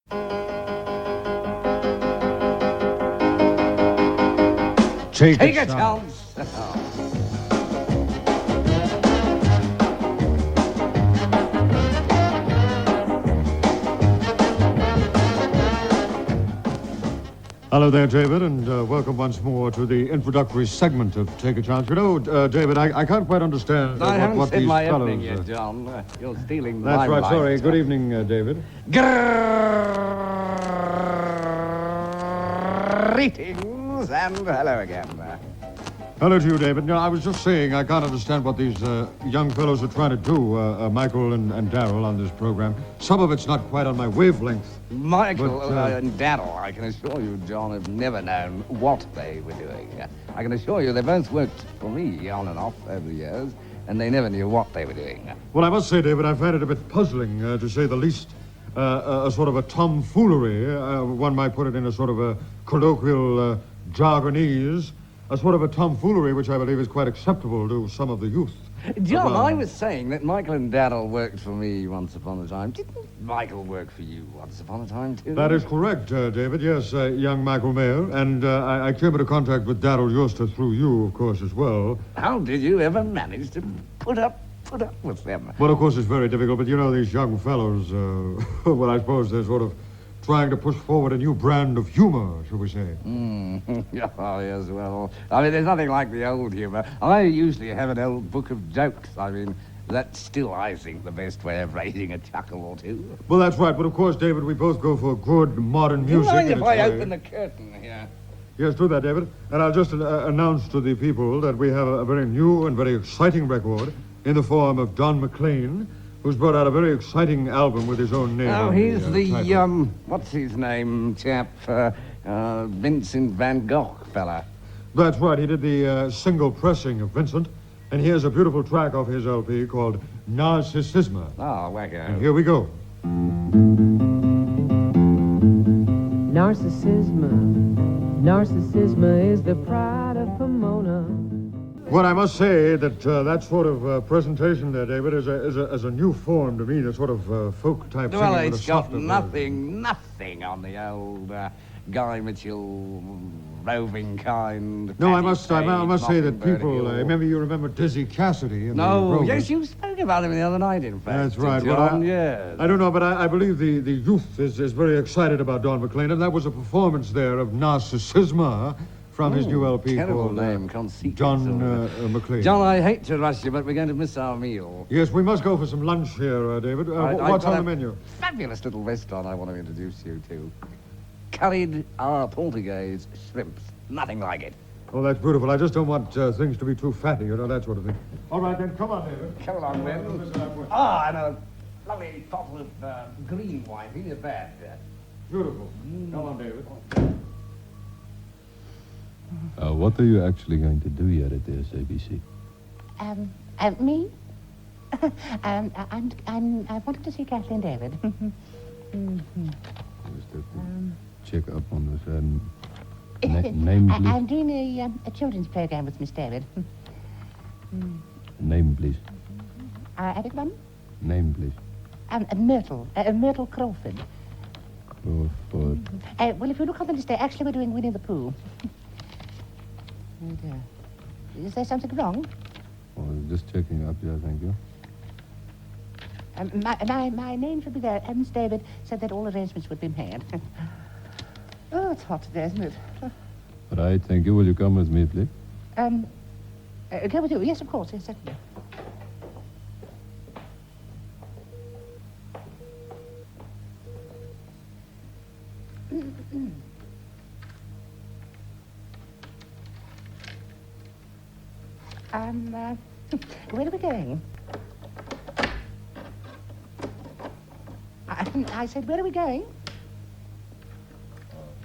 Take a chance. Hello there, David, and welcome once more to the introductory segment of Take a Chance. You know, David, I can't quite understand I haven't what said these my fellows... opening yet, John. You're stealing the That's right, limelight. sorry. Good evening, David. Greetings and hello again. Hello to you, David. No, I was just saying I can't understand what these young fellows are trying to do, Michael and Darryl, on this program. Some of it's not quite on my wavelength. Michael But, and Darryl, I can assure you, John, have never known what they were doing. I can assure you they both worked for me on and off over the years, and they never knew what they were doing. Well, I must say, David, I find it a bit puzzling, to say the least. A sort of a tomfoolery, one might put it in a sort of a colloquial jargonese, a sort of a tomfoolery which I believe is quite acceptable to some of the youth. John, I was saying that Michael and Darryl worked for me once upon a time. Didn't Michael work for you once upon a time, too? That is correct, David. Yes, young Michael Mayer. And I came into contact with Darryl Jooste through you, of course, as well. How did you ever manage to put up with them? Well, of course, it's very difficult, but you know, these young fellows, well, I suppose they're sort of trying to push forward a new brand of humor, shall we say. Oh, yes, well, I mean, there's nothing like the old humor. I usually have an old book of jokes. I mean, that's still, I think, the best way of raising a chuckle or two. Well, that's right, but of course, David, we both go for good modern Do you music. mind if I way. open the curtain here? Yes, do that, David. And I'll just announce to the people that we have a very new and very exciting record in the form of Don McLean, who's brought out a very exciting album with his own name. Oh, he's title. What's his name, chap? Vincent van Gogh fella. That's right, he did the single pressing of Vincent, and here's a beautiful track off his LP called Narcissisma. Oh, wacko. And here we go. Narcissisma is the pride of Pomona. Well, I must say that that sort of presentation there, David, is a new form to me, the sort of folk-type Well, singing with it's a got softer nothing on the old Guy Mitchell roving kind. No, I must say that Mockingbird people, Hill. you remember Dizzy Cassidy. In the No, program. yes, you spoke about him the other night, in fact. That's right. John, Well, yes. I don't know, but I believe the youth is very excited about Don McLean, and that was a performance there of Narcissisma from his new LP Terrible called name, conceit. John McLean. John, I hate to rush you, but we're going to miss our meal. Yes, we must go for some lunch here, David. What's on the menu? Fabulous little restaurant I want to introduce you to. Curried Portuguese shrimps. Nothing like it. Oh, that's beautiful. I just don't want things to be too fatty, you know, that sort of thing. All right, then, come on, David. Come along, then. And a lovely bottle of green wine. Give me a bad. Beautiful. Come on, David. What are you actually going to do here at the SABC? Me? I wanted to see Kathleen David. Just have to check up on this. Name, please. I'm doing a children's program with Miss David. Name, please. I beg one? Name, please. Myrtle Crawford. Crawford. Well, if you look on the list, actually we're doing Winnie the Pooh. Is there something wrong? Oh, just checking up here, thank you. My name should be there. Miss David said that all arrangements would be made. Oh, it's hot today, isn't it? Right, thank you. Will you come with me, please? Go with you? Yes, of course. Yes, certainly. Where are we going? I said, where are we going?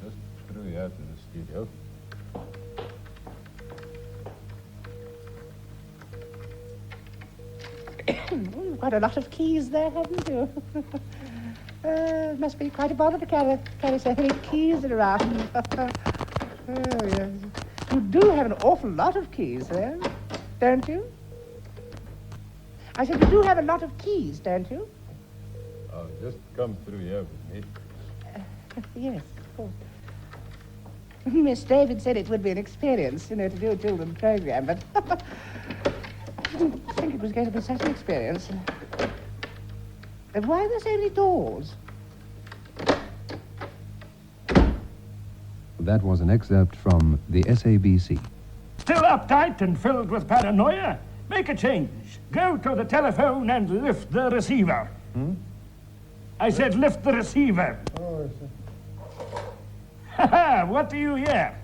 Just through here to the studio. You've got a lot of keys there, haven't you? It must be quite a bother to carry so many keys around. Oh, yes. You do have an awful lot of keys there, don't you? I said, you do have a lot of keys, don't you? Oh, just come through here with me. Yes, of course. Miss David said it would be an experience, to do a children's program, but I didn't think it was going to be such an experience. And why are there so many doors? That was an excerpt from the SABC. Still uptight and filled with paranoia? Make a change. Go to the telephone and lift the receiver. I said lift the receiver. Oh, What do you hear?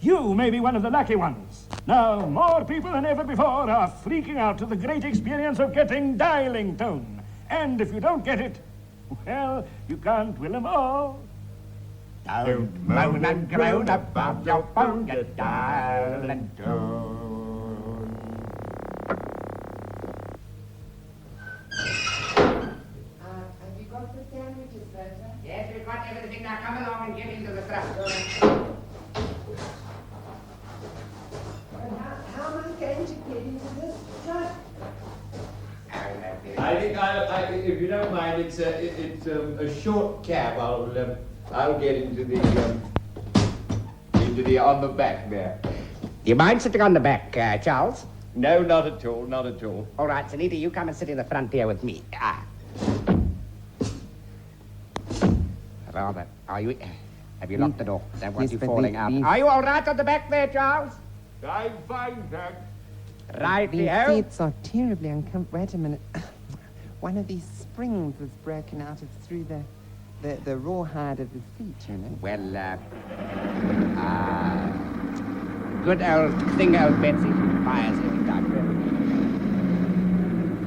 You may be one of the lucky ones. Now, more people than ever before are freaking out to the great experience of getting dialing tone. And if you don't get it, well, you can't will 'em all. Don't moan and groan about your phone, get dialing tone. Have you got the sandwiches, Bertha? Yes, we've got everything. Now come along and get into the thrust. How am I going to get into this truck? I think if you don't mind, it's a short cab. I'll get into the on the back there. Do you mind sitting on the back, Charles? No, not at all, not at all. All right, Sunita, you come and sit in the front here with me. Rather, are you... Have you locked the door? Don't want you falling out. Are you all right on the back there, Charles? I'm fine, thanks. Right, These Leo. seats are terribly uncomfortable. Wait a minute. One of these springs was broken out. It's through the rawhide of the seat, Well, good old thing, old Betsy. Fires every time.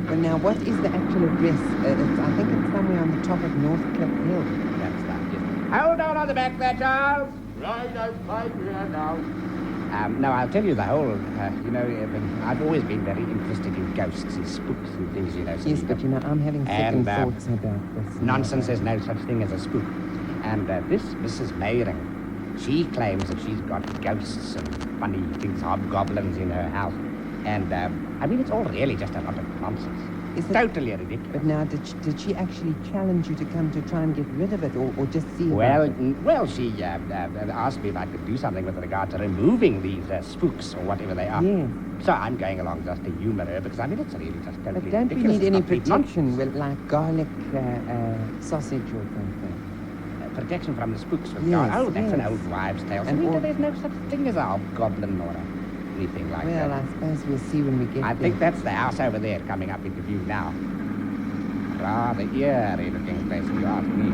Well, now, what is the actual address? I think it's somewhere on the top of North Cliff Hill. That's right, yes. Hold on the back there, Charles. Right, I'm fine here now. No, I'll tell you the whole, I've always been very interested in ghosts and spooks and things, Yes, but I'm having second thoughts about this. Nonsense, there's no such thing as a spook. And this Mrs. Meiring, she claims that she's got ghosts and funny things, hobgoblins in her house. And, it's all really just a lot of nonsense. Is it Totally ridiculous. But now, did she actually challenge you to come to try and get rid of it, or just see Well, about it? well, she asked me if I could do something with regard to removing these spooks or whatever they are. Yes. So I'm going along just to humour her because it's really just totally But don't we ridiculous. need any It's complete protection, like garlic sausage or something? protection from the spooks with Yes, God. Oh, that's an yes. old wives' tale. And all- There's no such thing as a hobgoblin or anything like Well, that. I suppose we'll see when we get I there. think that's the house over there coming up into view now. Rather eerie looking place, if you ask me.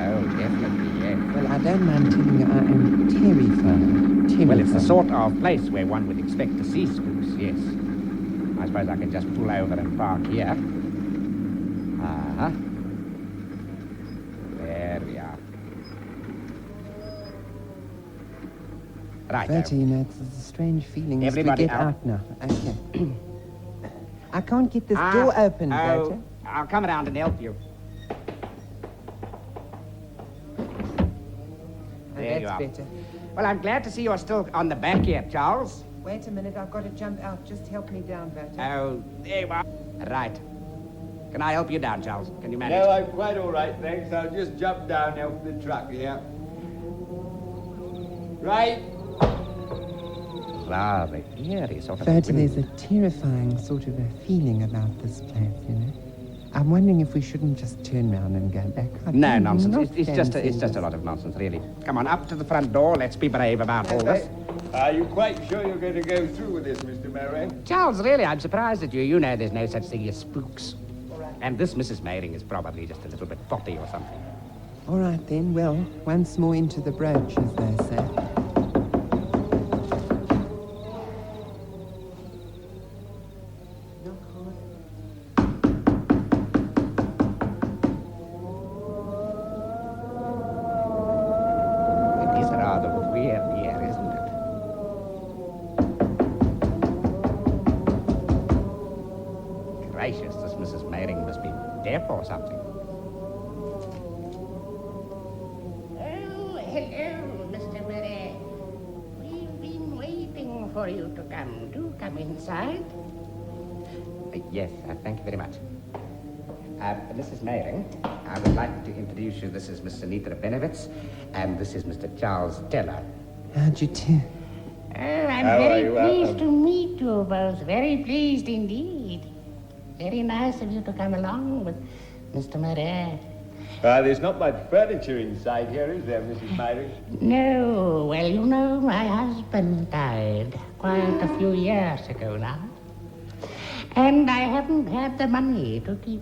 Oh, definitely, yes. Well, I don't mind telling you, I am terrified. Well, it's the sort of place where one would expect to see spooks, yes. I suppose I can just pull over and park here. Uh-huh. There we are. Right. Bertie, it's a strange feeling. Must we Everybody get out. out now? Okay. I can't get this door open, Bertie. I'll come around and help you. There you That's are. better. Well, I'm glad to see you're still on the back here, Charles. Wait a minute, I've got to jump out. Just help me down, Bertie. Oh, there you are. Right. Can I help you down, Charles? Can you manage? No, I'm quite all right, thanks. I'll just jump down off the truck here. Right. Rather eerie sort of. Bertie, there's a terrifying sort of a feeling about this place, I'm wondering if we shouldn't just turn round and go back. No nonsense. Not It's just fancy a this. lot of nonsense, really. Come on, up to the front door. Let's be brave about all this. Are you quite sure you're going to go through with this, Mr. Marais? Charles, really, I'm surprised at you. You know there's no such thing as spooks. And this Mrs. Meiring is probably just a little bit fopty or something. All right, then. Well, once more into the brooch, as they say. It is rather weird here, isn't it? Gracious, this Mrs. Meiring must be deaf or something. Oh, hello, Mr. Marais. We've been waiting for you to come. Do come inside. Yes, thank you very much. Mrs. Meiring, I would like to introduce you. This is Miss Anita Benevitz, and this is Mr. Charles Teller. How'd you do? Oh, I'm very pleased to meet you both. Very pleased indeed. Very nice of you to come along with Mr. Marais. There's not much furniture inside here, is there, Mrs. Meiring? No, well, you know, my husband died quite a few years ago now. And I haven't had the money to keep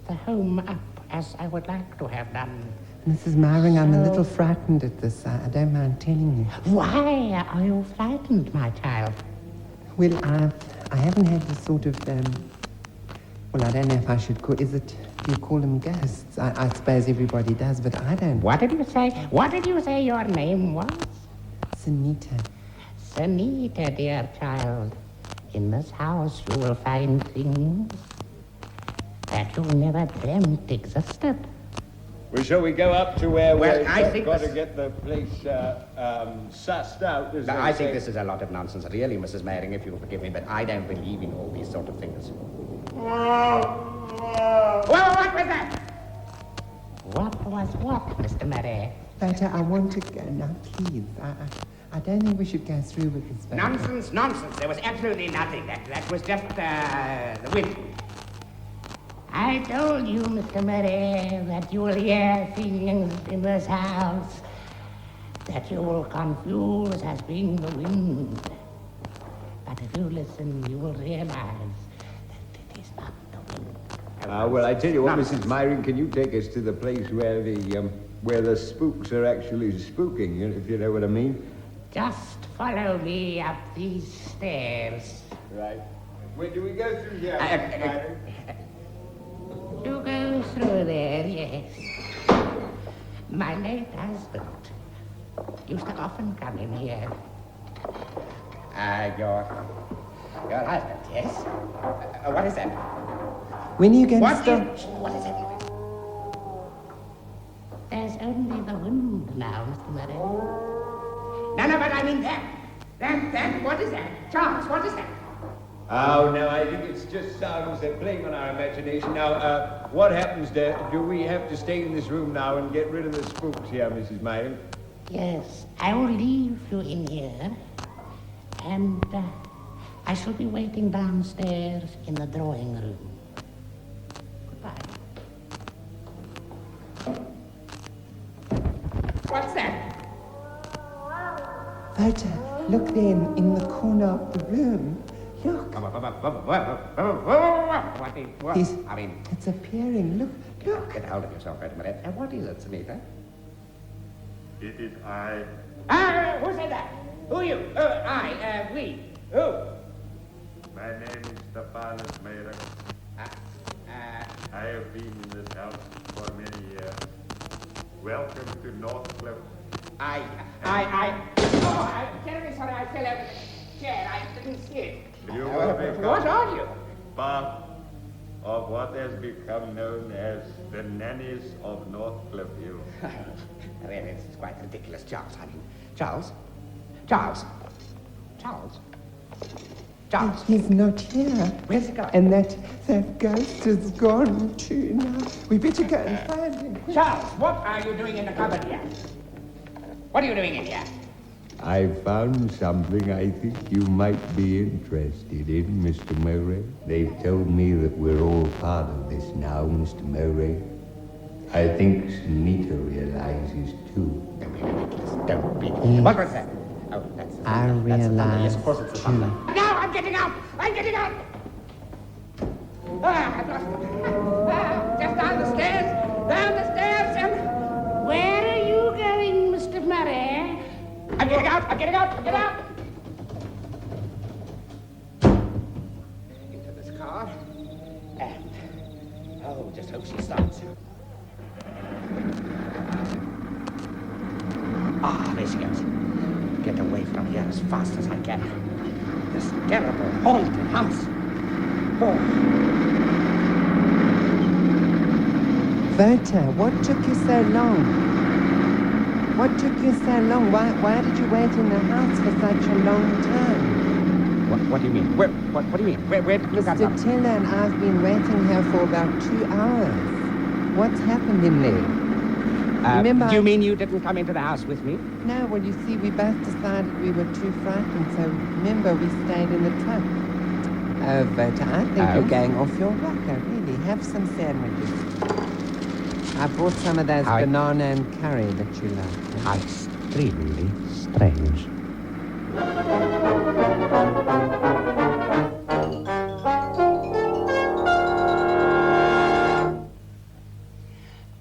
the home up as I would like to have done. Mrs. Meiring, I'm a little frightened at this. I don't mind telling you. Why are you frightened, my child? Well, I haven't had the sort of, well, I don't know if I should call, do you call them ghosts? I suppose everybody does, but I don't. What did you say? What did you say your name was? Sanita. Sanita, dear child. In this house you will find things that you never dreamt existed. Well, shall we go up to where we've got to this... get the place sussed out? No, I think this is a lot of nonsense. Really, Mrs. Meiring, if you'll forgive me, but I don't believe in all these sort of things. Well, what was that? What was what, Mr. Marais? Wouter, I want to go now, please. I don't think we should go through with this. Nonsense, nonsense. There was absolutely nothing. That was just the wind. I told you, Mr. Marais, that you will hear things in this house that you will confuse as being the wind. But if you listen, you will realize that it is not the wind. Well, I tell you what, Mrs. Meiring, can you take us to the place where the spooks are actually spooking, if you know what I mean? Just follow me up these stairs. Right. Where do we go through here, Mrs. Meiring? You go through there, yes. My late husband used to often come in here. Your husband, yes? What is that? When are you going to stop? What is that? There's only the wind now, Mr. Marais. No, but I mean that, what is that? Charles, what is that? Oh, no, I think it's just sounds they're playing on our imagination. Now, what happens there? Do we have to stay in this room now and get rid of the spooks here, Mrs. Meiring? Yes, I will leave you in here, and I shall be waiting downstairs in the drawing room. Goodbye. What's that? Wouter, look there in the corner of the room. Look. It's appearing. Look. Get hold of yourself, wait a minute. And what is it, Sanita? It is I. Who said that? Who you? We. Who? My name is Philemon Meiring. I have been in this house for many years. Welcome to Northcliffe. I'm terribly sorry I fell over the chair. I didn't see it. You will become What are you? part of what has become known as the nannies of Northcliffe Hill. Really, this is quite ridiculous. Charles, I mean, Charles? He's not here. Where's he gone? And that ghost is gone too now. We better go and find him. Charles, what are you doing in the cupboard here? What are you doing in here? I found something I think you might be interested in, Mr. Marais. They've told me that we're all part of this now, Mr. Marais. I think Sunita realizes too. Don't be ridiculous. Don't be. What was that? Oh, that's the thunder. I realize Yes, of course it's the thunder. No, I'm getting out! I've lost it. Just down the stairs, and... Where are you going, Mr. Marais? I'm getting out! Into this car, and... Oh, just hope she starts. There she goes. Get away from here as fast as I can. This terrible, haunted house. Oh. Wouter, what took you so long? Why did you wait in the house for such a long time? What do you mean? What do you mean? Where did you come from? Mr. Teller and I've been waiting here for about 2 hours. What's happened in there? Remember, Do you mean you didn't come into the house with me? No, well, you see, we both decided we were too frightened, so remember, we stayed in the truck. Oh, Wouter, I think you're going off your rocker, really. Have some sandwiches. I brought some of those banana and curry that you like. How extremely strange.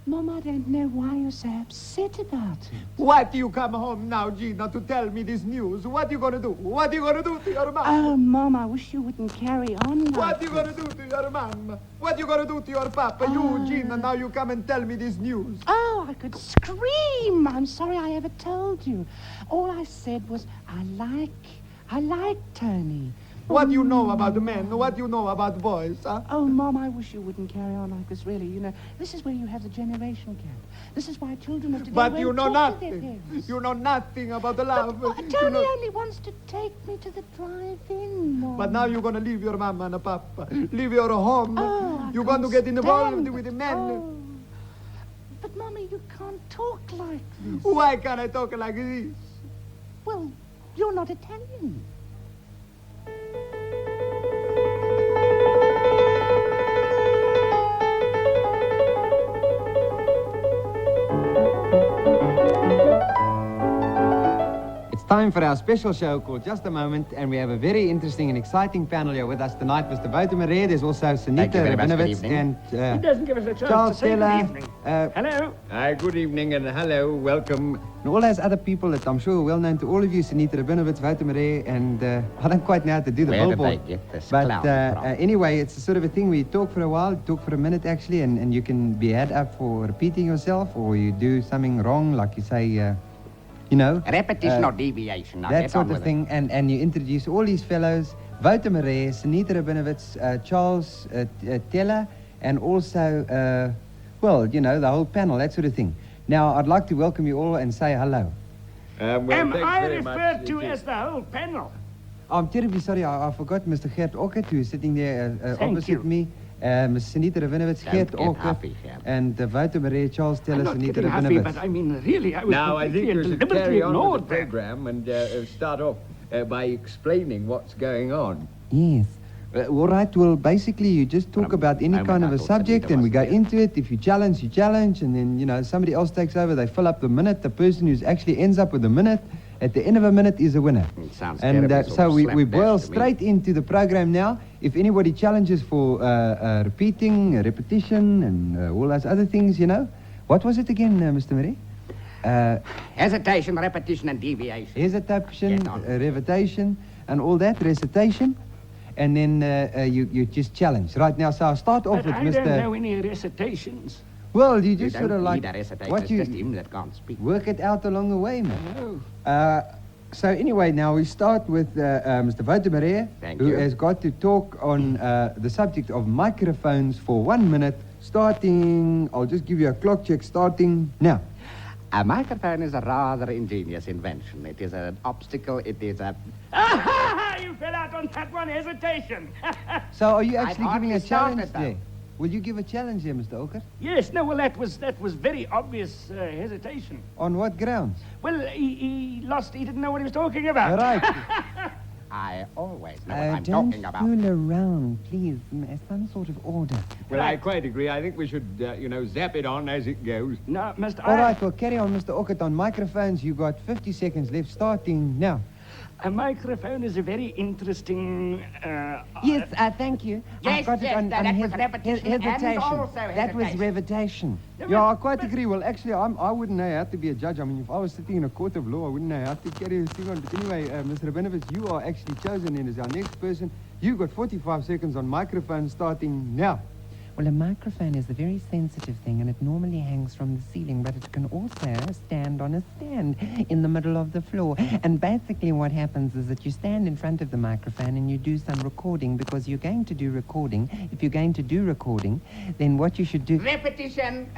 Mom, I don't know why you're so upset about it. Why do you come home now, Gina, to tell me this news? What are you going to do? What are you going to do to your mom? Oh, Mom, I wish you wouldn't carry on like What are you going to do to your mom? What are you going to do to your papa? You, Gina, now you come and tell me this news. Oh, I could scream. I'm sorry I ever told you. All I said was, I like Tony. What do you know about men? What do you know about boys, huh? Oh, Mom, I wish you wouldn't carry on like this, really. You know, this is where you have the generation gap. This is why children of today But won't you know talk to their nothing. parents. You know nothing about the love. Tony only wants to take me to the drive-in, Mom. But now you're going to leave your mama and papa. Leave your home. Oh, you're going to get involved with the men. Oh. But, Mommy, you can't talk like this. Why can't I talk like this? Well, you're not Italian. Time for our special show called Just a Moment, and we have a very interesting and exciting panel here with us tonight. Mr. Wouter Marais, there's also Sunita Rabinovitz and It doesn't give us a chance Charles to say Taylor. good evening. Hello. Hi, good evening and hello, welcome. And all those other people that I'm sure are well known to all of you, Sunita Rabinovitz, Wouter Marais, and I don't quite know how to do the Where did billboard. they get this But clown from? anyway, it's a sort of a thing where you talk for a while, talk for a minute actually, and you can be had up for repeating yourself, or you do something wrong, like you say, you know. Repetition or deviation. Now That get sort on of with thing, and you introduce all these fellows, Wouter Marais, Sunita Rabinovitz, Charles Taylor, and also, well, you know, the whole panel, that sort of thing. Now, I'd like to welcome you all and say hello. Well, am I referred to as the whole panel? I'm terribly sorry, I forgot Mr. Gert Ockert, who is sitting there opposite me. Ms. Sunita Rabinovitz, Gert Ockert, and Wouter Marais, Charles Taylor, Sunita Rabinovitz. But I mean, really, I was Now, I think you should deliberately carry on ignored with the program and start off by explaining what's going on. Yes. All right, well, basically, you just talk about any kind of a subject, and we go into it. If you challenge, and then, you know, somebody else takes over, they fill up the minute. The person who actually ends up with a minute, at the end of a minute, is a winner. It sounds and terrible, so we slapdash boil to me. straight into the program now. If anybody challenges for repeating, repetition, and all those other things, you know. What was it again, Mr. Marais? Hesitation, repetition, and deviation. Hesitation, revitation, and all that, recitation. And then you just challenge. Right now, so I'll start off with I Mr. don't know any recitations. Well, you just You sort of don't like need a recitation, what it's you just him that can't speak. work it out along the way, man. Oh. So anyway, now we start with Mr. Wouter Marais, who you. has got to talk on the subject of microphones for 1 minute, starting, I'll just give you a clock check, starting now. A microphone is a rather ingenious invention. It is an obstacle, it is a... You fell out on that one, hesitation. So are you I've actually giving hardly a challenge started, though. there? Will you give a challenge here, Mr. Ockert? Yes, no, well, that was very obvious hesitation. On what grounds? Well, he lost, he didn't know what he was talking about. All right. I always know what I'm Don't talking about. fool around, please. Some sort of order. Well, I quite agree. I think we should, zap it on as it goes. No, Mr. All right, well, carry on, Mr. Ockert, on microphones. You've got 50 seconds left, starting now. A microphone is a very interesting... Yes, thank you. Yes, I've got yes, it on, that on was repetition and hesitation. also That was hesitation. revitation. Yeah, I quite agree. Well, actually, I wouldn't know how to be a judge. I mean, if I was sitting in a court of law, I wouldn't know how to carry this thing on. But anyway, Mr. Rabinovitz, you are actually chosen in as our next person. You've got 45 seconds on microphone, starting now. Well, a microphone is a very sensitive thing, and it normally hangs from the ceiling, but it can also stand on a stand in the middle of the floor. And basically what happens is that you stand in front of the microphone and you do some recording, because you're going to do recording. If you're going to do recording, then what you should do... Repetition,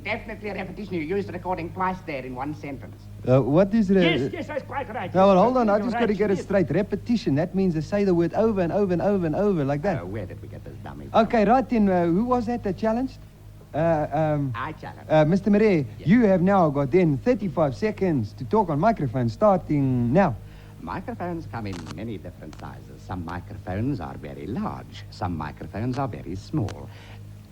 definitely repetition. You used recording twice there in one sentence. What is it? Yes, that's quite right. No, well, hold on. I just got to get it straight. Repetition. That means to say the word over and over and over and over like that. Where did we get this dummy? Okay, right then. Who was that challenged? I challenge. Mr. Marais, you have now got then 35 seconds to talk on microphone, starting now. Microphones come in many different sizes. Some microphones are very large. Some microphones are very small.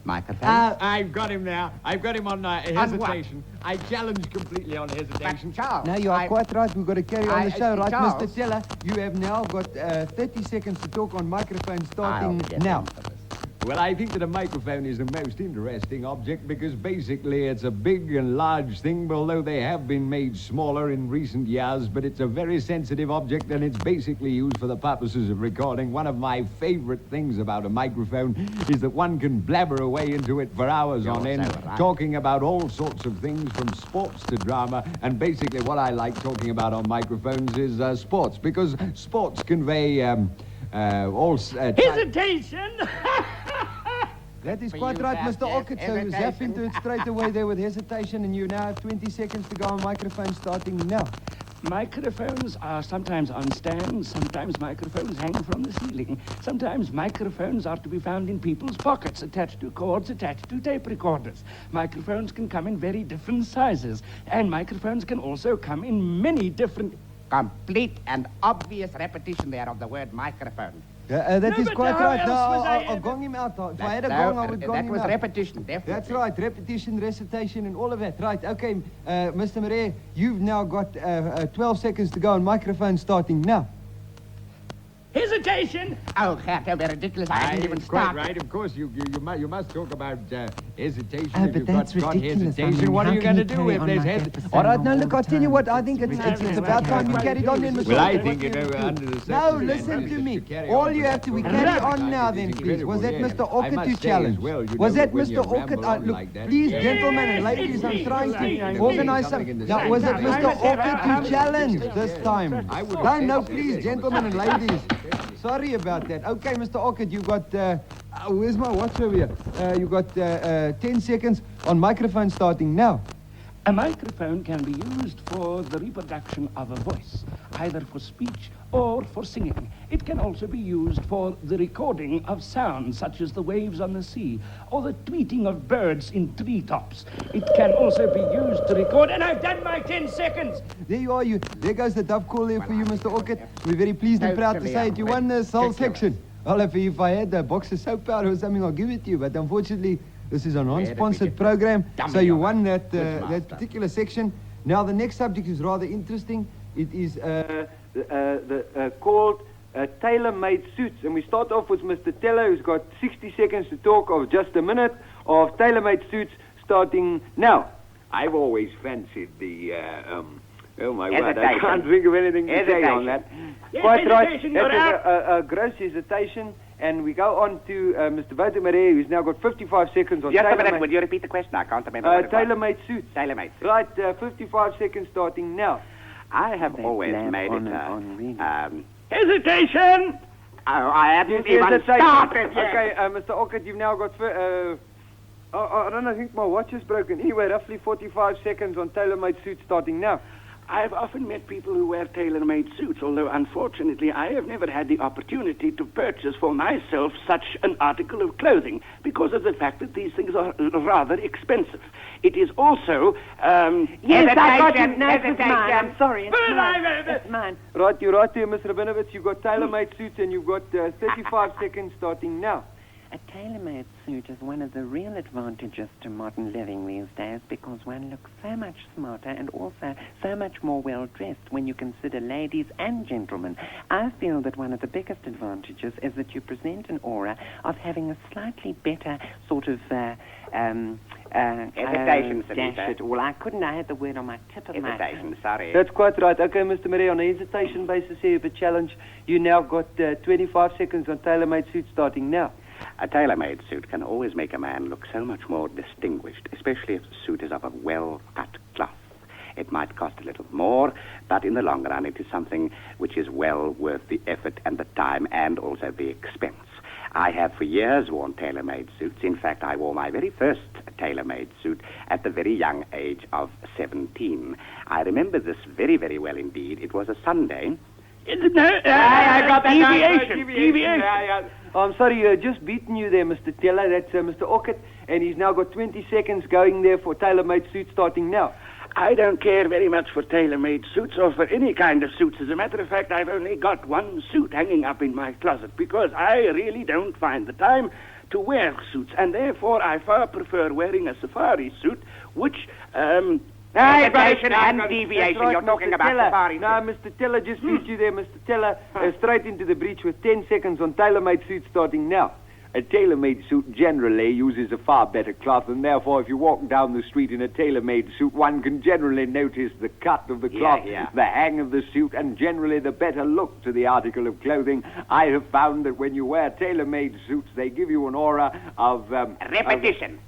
Microphones. I've got him now. I've got him on hesitation. I challenge completely on hesitation. Charles, now, you are quite right. We've got to carry on the show, right, Charles, Mr. Teller? You have now got 30 seconds to talk on microphone, starting now. Well, I think that a microphone is the most interesting object because basically it's a big and large thing, although they have been made smaller in recent years, but it's a very sensitive object and it's basically used for the purposes of recording. One of my favorite things about a microphone is that one can blabber away into it for hours on end, talking about all sorts of things from sports to drama, and basically what I like talking about on microphones is sports, because sports convey hesitation! That is quite right, Mr. Ockert. So you zap into it straight away there with hesitation, and you now have 20 seconds to go on microphone, starting now. Microphones are sometimes on stands, sometimes microphones hang from the ceiling. Sometimes microphones are to be found in people's pockets, attached to cords, attached to tape recorders. Microphones can come in very different sizes, and microphones can also come in many different... Complete and obvious repetition there of the word microphone. That is quite right. No, I'll gong him out. If I had a gong, I would gong him out. That was repetition, definitely. That's right. Repetition, recitation, and all of that. Right. Okay, Mr. Marais, you've now got 12 seconds to go on microphone, starting now. Hesitation! Oh, Gert, don't be ridiculous. I didn't even start. Quite right. Of course, you must talk about hesitation. But If that's you've got ridiculous. hesitation, what are you going to do if there's hesitation? All right, now look, I'll tell you what. I think it's about time you carried on then, Mr. Well, I think, under the No, listen to me. All you have to, we carry on now then, please. Was that Mr. Ockert to challenge? Was that Mr. Ockert? Look, please, gentlemen and ladies, I'm trying to organize some... Now, was it Mr. Ockert to challenge this time? No, please, gentlemen and ladies. Sorry about that. Okay, Mr. Ockert, you've got... where's my watch over here? You've got 10 seconds on microphone, starting now. A microphone can be used for the reproduction of a voice, either for speech or for singing. It can also be used for the recording of sounds, such as the waves on the sea, or the tweeting of birds in treetops. It can also be used to record, and I've done my 10 seconds! There you are. There goes the dove call there for you, Mr. Ockert. We're very pleased and proud to say that you won this whole section. Well, if I had a box of soap powder or something, I'll give it to you, but unfortunately, this is a non-sponsored program, so you won that particular section. Now, the next subject is rather interesting. It is called tailor-made suits, and we start off with Mr. Teller, who's got 60 seconds to talk of just a minute of tailor-made suits, starting now. I've always fancied the, oh my word, I can't think of anything to say on that. Quite right, that is a gross hesitation. And we go on to Mr. Wouter Marais, who's now got 55 seconds on just a minute, would you repeat the question? I can't remember what it was. Tailor-made suits. Tailor-made suits. Right, 55 seconds starting now. I have always made it hesitation! Oh, I haven't even started yet. Okay, Mr. Ockert, you've now got... I don't know, I think my watch is broken. Anyway, roughly 45 seconds on tailor-made suits starting now. I've often met people who wear tailor-made suits, although unfortunately I have never had the opportunity to purchase for myself such an article of clothing because of the fact that these things are rather expensive. It is also... yes, I got it. No, it's mine. I'm sorry, it's mine. Right, you're right there, Ms. Rabinovich. You've got tailor-made suits and you've got 35 seconds starting now. A tailor-made suit is one of the real advantages to modern living these days because one looks so much smarter and also so much more well-dressed when you consider ladies and gentlemen. I feel that one of the biggest advantages is that you present an aura of having a slightly better sort of... hesitation, Well, I couldn't. I had the word on my tip of my tongue. Sorry. That's quite right. Okay, Mr. Marais, on a hesitation basis here, but challenge, you now got 25 seconds on tailor-made suits starting now. A tailor-made suit can always make a man look so much more distinguished, especially if the suit is of a well-cut cloth. It might cost a little more, but in the long run it is something which is well worth the effort and the time and also the expense. I have for years worn tailor-made suits. In fact, I wore my very first tailor-made suit at the very young age of 17. I remember this very, very well indeed. It was a Sunday. I got that. Deviation. I'm sorry, just beaten you there, Mr. Teller. That's Mr. Ockert, and he's now got 20 seconds going there for tailor-made suit starting now. I don't care very much for tailor-made suits or for any kind of suits. As a matter of fact, I've only got one suit hanging up in my closet because I really don't find the time to wear suits, and therefore I far prefer wearing a safari suit, which, Hesitation and deviation. Right, You're talking Mr. about Teller. safari No, Mr. Teller just beat you there, Mr. Teller. Straight into the breach with 10 seconds on tailor-made suit starting now. A tailor-made suit generally uses a far better cloth, and therefore if you walk down the street in a tailor-made suit, one can generally notice the cut of the cloth, the hang of the suit, and generally the better look to the article of clothing. I have found that when you wear tailor-made suits, they give you an aura of... repetition.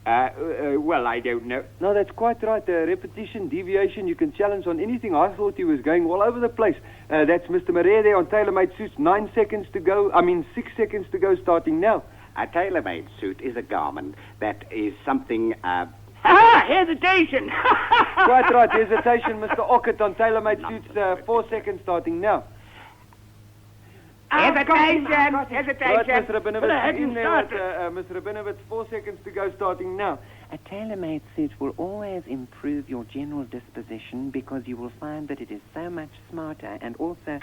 Well, I don't know. No, that's quite right. Repetition, deviation, you can challenge on anything. I thought he was going all over the place. That's Mr. Marais there on tailor-made suits. 6 seconds to go starting now. A tailor-made suit is a garment that is something... Hesitation! Quite right, hesitation, Mr. Ockert on tailor-made suits. 4 seconds starting now. Hesitation! Right, Mr. Rabinovitz, in there with Mr. Rabinovitz, 4 seconds to go starting now. A tailor-made suit will always improve your general disposition because you will find that it is so much smarter and also...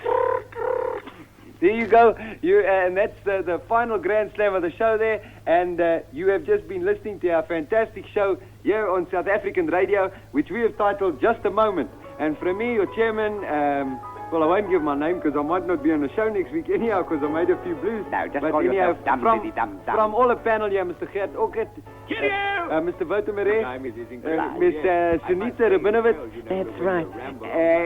There you go. And that's the final Grand Slam of the show there. And you have just been listening to our fantastic show here on South African radio, which we have titled Just a Moment. And from me, your chairman... well, I won't give my name because I might not be on the show next week anyhow because I made a few blues. No, just but call anyhow, yourself dum. From all the panel here, Mr. Gert Ockert, Mr. Wouter Marais, Miss Sunita Rabinovitz. That's right.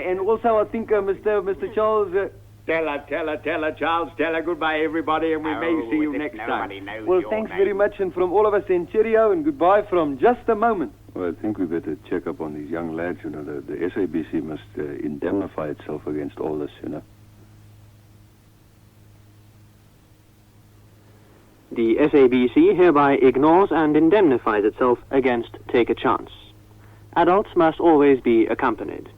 And also, I think Mr. Charles... Tell her, Charles. Tell her goodbye, everybody, and we may see you next time. Well, thanks very much, and from all of us in cheerio, and goodbye from Just a Moment. Well, I think we better check up on these young lads. You know, the SABC must indemnify itself against all this, you know. The SABC hereby ignores and indemnifies itself against Take a Chance. Adults must always be accompanied.